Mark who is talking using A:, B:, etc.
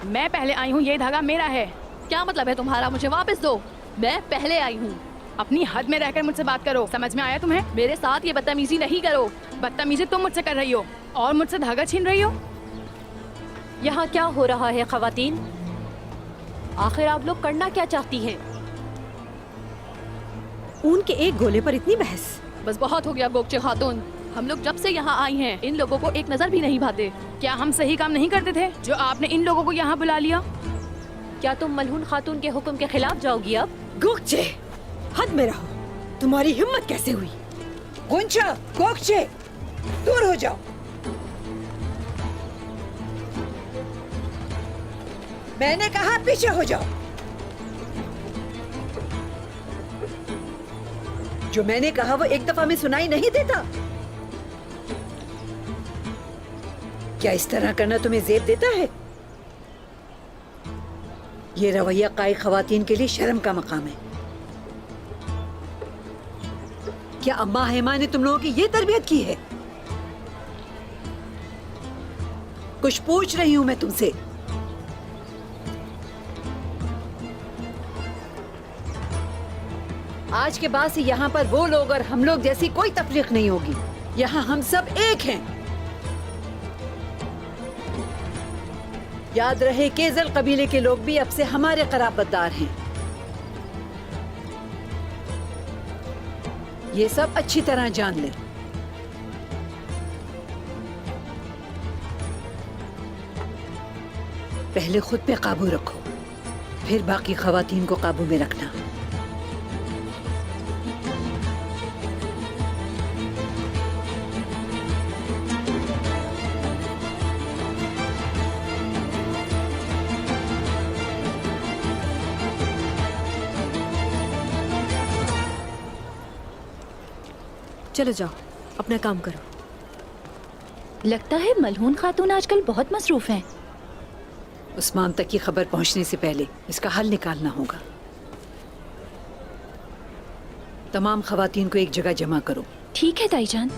A: मैं पहले आई हूँ, ये धागा मेरा है।
B: क्या मतलब है तुम्हारा? मुझे वापस दो। मैं पहले आई हूँ।
A: अपनी हद में रहकर मुझसे बात करो, समझ में आया तुम्हें?
B: मेरे साथ ये बदतमीजी नहीं करो।
A: बदतमीजी तुम मुझसे कर रही हो और मुझसे धागा छीन रही हो।
C: यहाँ क्या हो रहा है ख़वातीन? आखिर आप लोग करना क्या चाहती हैं?
D: ऊन के एक गोले पर इतनी बहस।
B: बस बहुत हो गया गोकचे खातून। हम लोग जब से यहाँ आई हैं इन लोगों को एक नजर भी नहीं भाते।
A: क्या हम सही काम नहीं करते थे जो आपने इन लोगों को यहाँ बुला लिया?
C: क्या तुम मलहून खातून के हुक्म के खिलाफ जाओगी अब?
D: गोकचे, हद में रहो। तुम्हारी हिम्मत कैसे हुई?
E: गुंचा, गोकचे, दूर हो जाओ। मैंने कहा पीछे हो जाओ। जो मैंने कहा वो एक दफा में सुनाई नहीं देता। क्या इस तरह करना तुम्हें जेब देता है? ये रवैया कायिक खवातीन के लिए शर्म का मकाम है। क्या अम्मा हेमा ने तुम लोगों की ये तरबियत की है? कुछ पूछ रही हूं मैं तुमसे। आज के बाद से यहाँ पर वो लोग और हम लोग जैसी कोई तफरीक नहीं होगी। यहाँ हम सब एक हैं। याद रहे केजल कबीले के लोग भी अब से हमारे कराबतदार हैं। ये सब अच्छी तरह जान ले। पहले खुद पे काबू रखो, फिर बाकी खवातीन को काबू में रखना।
D: चलो जाओ, अपना काम करो।
F: लगता है मलहून खातून आजकल बहुत मसरूफ हैं।
E: उस्मान तक की खबर पहुंचने से पहले इसका हल निकालना होगा। तमाम खवातीन को एक जगह जमा करो।
F: ठीक है ताईजान।